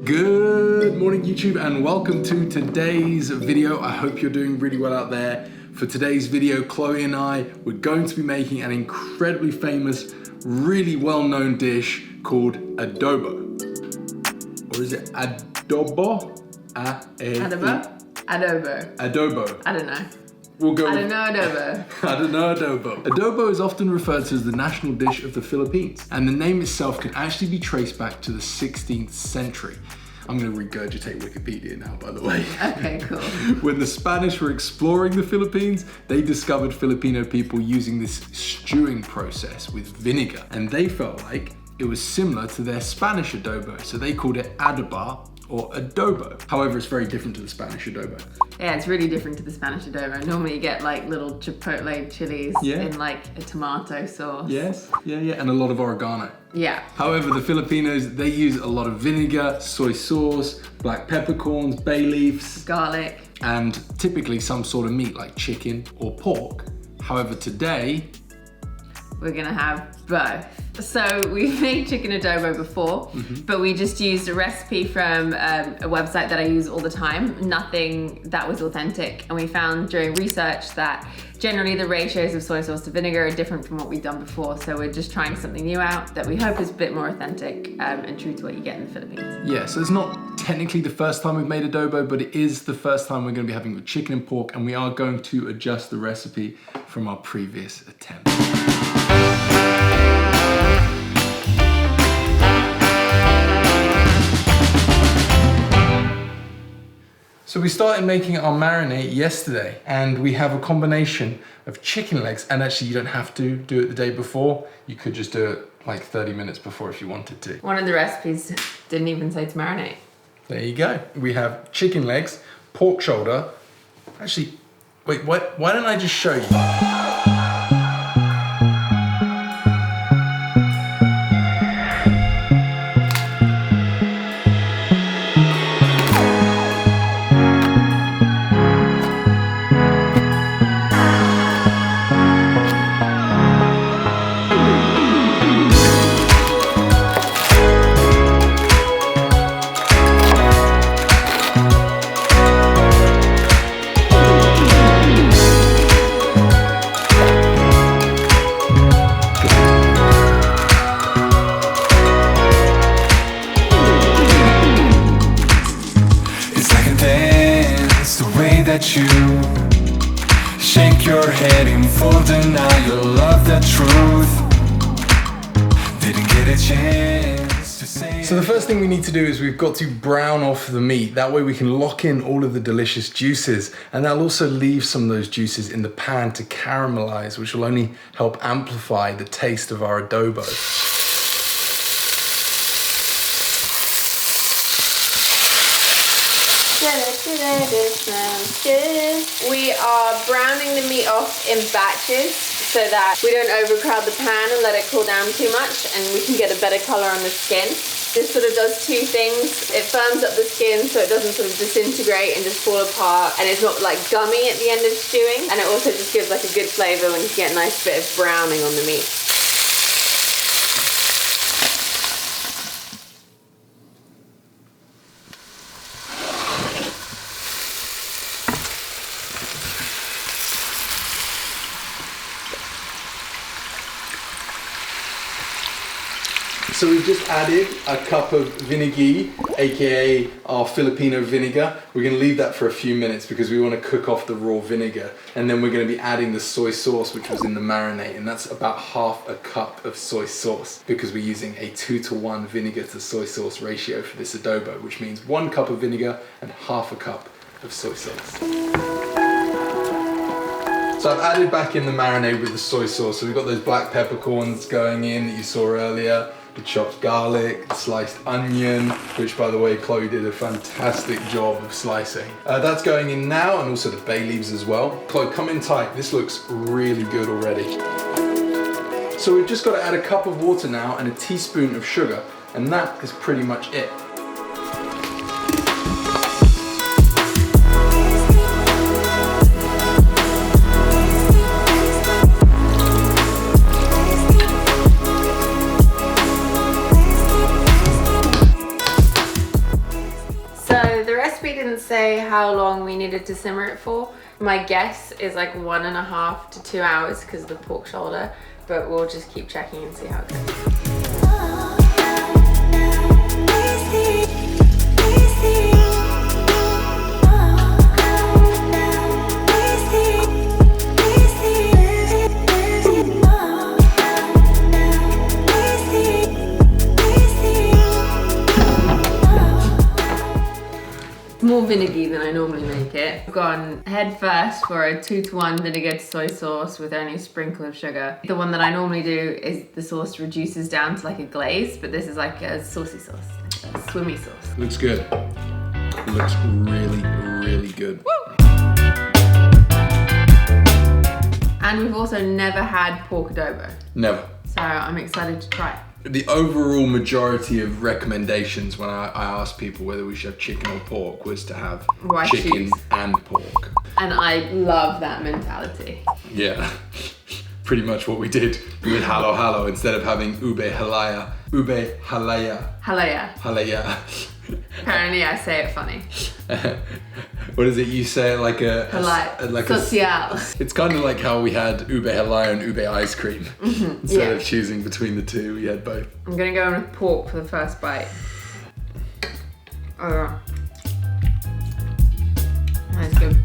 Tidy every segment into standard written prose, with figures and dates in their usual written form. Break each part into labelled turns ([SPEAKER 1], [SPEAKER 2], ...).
[SPEAKER 1] Good morning YouTube and welcome to today's video. I hope you're doing really well out there. For today's video, Chloe and I, we're going to be making an incredibly famous, really well-known dish called adobo. Or is it adobo?
[SPEAKER 2] Adobo?
[SPEAKER 1] Adobo.
[SPEAKER 2] I don't know.
[SPEAKER 1] We'll go
[SPEAKER 2] I don't know adobo.
[SPEAKER 1] I don't know adobo. Adobo is often referred to as the national dish of the Philippines, and the name itself can actually be traced back to the 16th century. I'm going to regurgitate Wikipedia now, by the way.
[SPEAKER 2] Okay, cool.
[SPEAKER 1] When the Spanish were exploring the Philippines, they discovered Filipino people using this stewing process with vinegar, and they felt like it was similar to their Spanish adobo, so they called it adobo or adobo. However, it's very different to the Spanish adobo.
[SPEAKER 2] Yeah, it's really different to the Spanish adobo. Normally you get like little chipotle chilies in like a tomato sauce.
[SPEAKER 1] Yes, yeah, and a lot of oregano.
[SPEAKER 2] Yeah.
[SPEAKER 1] However, the Filipinos, they use a lot of vinegar, soy sauce, black peppercorns, bay leaves,
[SPEAKER 2] garlic,
[SPEAKER 1] and typically some sort of meat like chicken or pork. However, today,
[SPEAKER 2] we're gonna have both. So we've made chicken adobo before, but we just used a recipe from a website that I use all the time, nothing that was authentic. And we found during research that generally the ratios of soy sauce to vinegar are different from what we've done before. So we're just trying something new out that we hope is a bit more authentic and true to what you get in the Philippines.
[SPEAKER 1] Yeah, so it's not technically the first time we've made adobo, but it is the first time we're gonna be having it with chicken and pork, and we are going to adjust the recipe from our previous attempt. So we started making our marinade yesterday, and we have a combination of chicken legs, and actually you don't have to do it the day before. You could just do it like 30 minutes before if you wanted to.
[SPEAKER 2] One of the recipes didn't even say to marinate.
[SPEAKER 1] There you go. We have chicken legs, pork shoulder. Actually, wait, why don't I just show you? You shake your head in full denial of the truth. Didn't get a chance to say. So the first thing we need to do is we've got to brown off the meat. That way we can lock in all of the delicious juices, and that'll also leave some of those juices in the pan to caramelize, which will only help amplify the taste of our adobo.
[SPEAKER 2] We are browning the meat off in batches so that we don't overcrowd the pan and let it cool down too much, and we can get a better color on the skin. This sort of does two things. It firms up the skin so it doesn't sort of disintegrate and just fall apart, and it's not like gummy at the end of stewing, and it also just gives like a good flavor when you get a nice bit of browning on the meat.
[SPEAKER 1] So we've just added a cup of vinegar, aka our Filipino vinegar. We're going to leave that for a few minutes because we want to cook off the raw vinegar, and then we're going to be adding the soy sauce which was in the marinade, and that's about half a cup of soy sauce because we're using a 2-to-1 vinegar to soy sauce ratio for this adobo, which means 1 cup of vinegar and half a cup of soy sauce. So I've added back in the marinade with the soy sauce. So we've got those black peppercorns going in that you saw earlier, the chopped garlic, the sliced onion, which by the way, Chloe did a fantastic job of slicing. That's going in now, and also the bay leaves as well. Chloe, come in tight. This looks really good already. So we've just got to add a cup of water now and a teaspoon of sugar, and that is pretty much it.
[SPEAKER 2] didn't say how long we needed to simmer it for. My guess is like 1.5 to 2 hours because of the pork shoulder, but we'll just keep checking and see how it goes. More vinegary than I normally make it. I've gone head first for a 2-to-1 vinegar to soy sauce with only a sprinkle of sugar. The one that I normally do is the sauce reduces down to like a glaze, but this is like a saucy sauce, a swimmy sauce.
[SPEAKER 1] Looks good. Looks really, really good.
[SPEAKER 2] Woo! And we've also never had pork adobo.
[SPEAKER 1] Never.
[SPEAKER 2] So I'm excited to try it.
[SPEAKER 1] The overall majority of recommendations when I asked people whether we should have chicken or pork was to have
[SPEAKER 2] Why
[SPEAKER 1] chicken
[SPEAKER 2] choose?
[SPEAKER 1] and pork.
[SPEAKER 2] And I love that mentality.
[SPEAKER 1] Yeah, pretty much what we did with halo halo instead of having ube halaya. Ube halaya.
[SPEAKER 2] Halaya.
[SPEAKER 1] Halaya.
[SPEAKER 2] Apparently I say it funny.
[SPEAKER 1] What is it? You say it like a...
[SPEAKER 2] Halaya.
[SPEAKER 1] like
[SPEAKER 2] Social.
[SPEAKER 1] It's kind of like how we had ube halaya and ube ice cream. Instead of choosing between the two, we had both.
[SPEAKER 2] I'm gonna go in with pork for the first bite. Oh, that's good.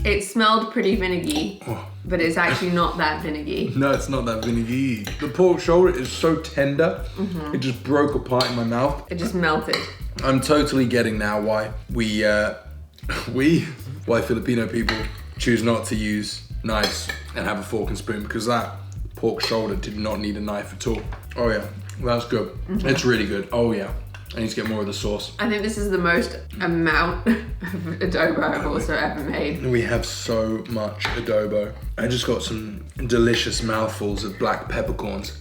[SPEAKER 2] It smelled pretty vinegary, but it's actually not that vinegary.
[SPEAKER 1] No, it's not that vinegary. The pork shoulder is so tender, it just broke apart in my mouth.
[SPEAKER 2] It just melted.
[SPEAKER 1] I'm totally getting now why why Filipino people choose not to use knives and have a fork and spoon, because that pork shoulder did not need a knife at all. Oh yeah, that's good. It's really good. Oh yeah. I need to get more of the sauce.
[SPEAKER 2] I think this is the most amount of adobo I've also ever made.
[SPEAKER 1] We have so much adobo. I just got some delicious mouthfuls of black peppercorns.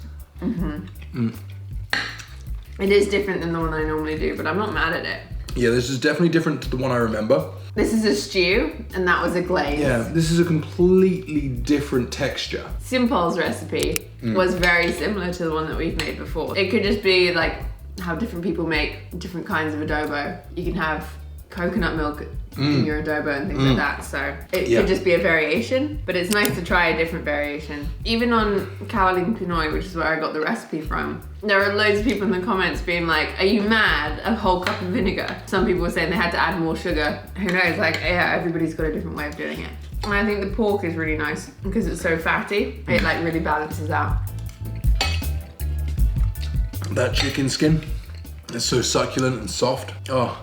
[SPEAKER 2] It is different than the one I normally do, but I'm not mad at it.
[SPEAKER 1] Yeah, this is definitely different to the one I remember.
[SPEAKER 2] This is a stew, and that was a glaze.
[SPEAKER 1] Yeah, this is a completely different texture.
[SPEAKER 2] Simple's recipe was very similar to the one that we've made before. It could just be like how different people make different kinds of adobo. You can have coconut milk in your adobo and things like that. So it could just be a variation, but it's nice to try a different variation. Even on Kaolin Pinoy, which is where I got the recipe from, there are loads of people in the comments being like, are you mad? A whole cup of vinegar. Some people were saying they had to add more sugar. Who knows? Like, yeah, everybody's got a different way of doing it. And I think the pork is really nice because it's so fatty. It like really balances out.
[SPEAKER 1] That chicken skin is so succulent and soft. Oh,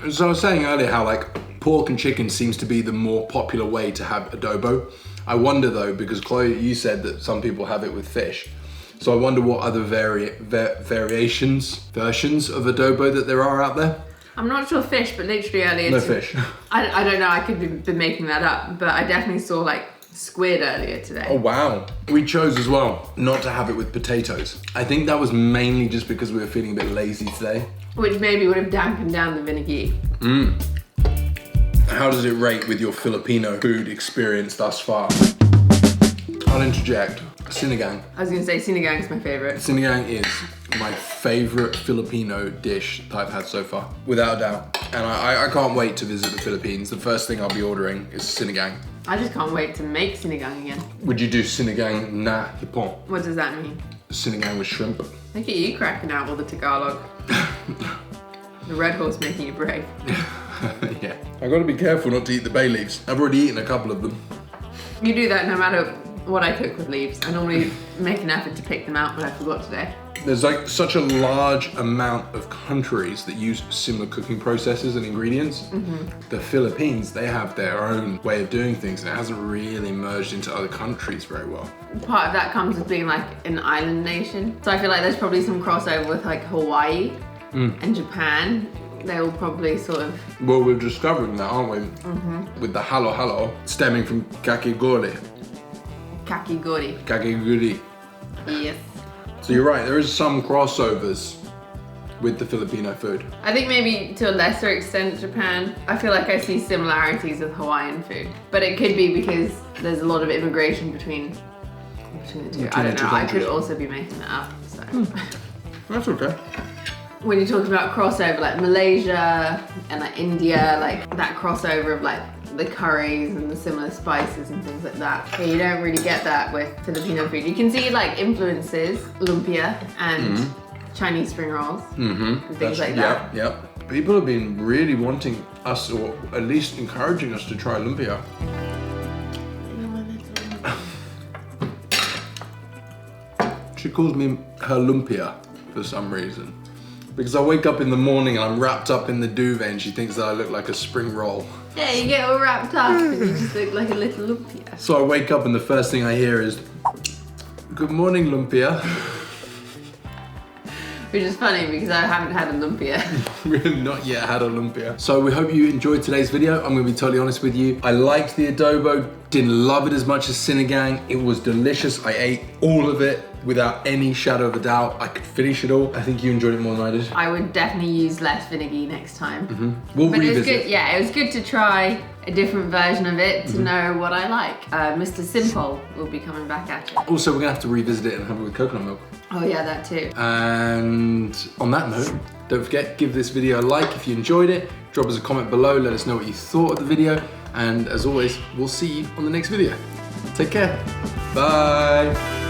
[SPEAKER 1] so I was saying earlier how like pork and chicken seems to be the more popular way to have adobo. I wonder though, because Chloe, you said that some people have it with fish. So I wonder what other versions of adobo that there are out there.
[SPEAKER 2] I'm not sure fish, but literally earlier.
[SPEAKER 1] No fish.
[SPEAKER 2] I don't know, I could be making that up, but I definitely saw like squid earlier today.
[SPEAKER 1] Oh wow. We chose as well not to have it with potatoes. I think that was mainly just because we were feeling a bit lazy today.
[SPEAKER 2] Which maybe would have dampened down the vinegar.
[SPEAKER 1] How does it rate with your Filipino food experience thus far? I'll interject. Sinigang.
[SPEAKER 2] I was gonna say sinigang is my favorite.
[SPEAKER 1] Sinigang is my favorite Filipino dish that I've had so far, without a doubt. And I can't wait to visit the Philippines. The first thing I'll be ordering is sinigang.
[SPEAKER 2] I just can't wait to make sinigang again.
[SPEAKER 1] Would you do sinigang na hipon?
[SPEAKER 2] What does that mean?
[SPEAKER 1] Sinigang with shrimp.
[SPEAKER 2] Look at you cracking out all the Tagalog. The red horse making you brave.
[SPEAKER 1] Yeah. I gotta be careful not to eat the bay leaves. I've already eaten a couple of them.
[SPEAKER 2] You do that no matter what I cook with leaves. I normally make an effort to pick them out, but I forgot today.
[SPEAKER 1] There's like such a large amount of countries that use similar cooking processes and ingredients. The Philippines, they have their own way of doing things and it hasn't really merged into other countries very well.
[SPEAKER 2] Part of that comes with being like an island nation. So I feel like there's probably some crossover with like Hawaii and Japan. They will probably sort of...
[SPEAKER 1] Well, we're discovering that, aren't we? With the halo halo stemming from kakigori.
[SPEAKER 2] Kakigori.
[SPEAKER 1] Kakigori.
[SPEAKER 2] Yes.
[SPEAKER 1] So you're right, there is some crossovers with the Filipino food.
[SPEAKER 2] I think maybe to a lesser extent Japan. I feel like I see similarities with Hawaiian food. But it could be because there's a lot of immigration between the two. I don't know, I could also be making that up. So.
[SPEAKER 1] That's okay.
[SPEAKER 2] when you're talking about crossover, like Malaysia and like India, like that crossover of like the curries and the similar spices and things like that. Yeah, you don't really get that with Filipino food. You can see like influences, lumpia and Chinese spring rolls and things like that.
[SPEAKER 1] Yep. People have been really wanting us, or at least encouraging us to try lumpia. She calls me her lumpia for some reason. Because I wake up in the morning and I'm wrapped up in the duvet and she thinks that I look like a spring roll.
[SPEAKER 2] Yeah, you get all wrapped up and you just look like a little lumpia.
[SPEAKER 1] So I wake up and the first thing I hear is, "Good morning, lumpia."
[SPEAKER 2] Which is funny because I haven't had a lumpia.
[SPEAKER 1] We have not yet had a lumpia. So we hope you enjoyed today's video. I'm gonna be totally honest with you. I liked the adobo, didn't love it as much as Sinigang. It was delicious. I ate all of it without any shadow of a doubt. I could finish it all. I think you enjoyed it more than I did.
[SPEAKER 2] I would definitely use less vinegar next time.
[SPEAKER 1] We'll
[SPEAKER 2] But it was
[SPEAKER 1] revisit.
[SPEAKER 2] good, yeah, it was good to try a different version of it to know what I like. Mr. Simple will be coming back at you.
[SPEAKER 1] Also, we're gonna have to revisit it and have it with coconut milk.
[SPEAKER 2] Oh yeah, that too.
[SPEAKER 1] And on that note, don't forget, give this video a like if you enjoyed it. Drop us a comment below, let us know what you thought of the video. And as always, we'll see you on the next video. Take care. Bye.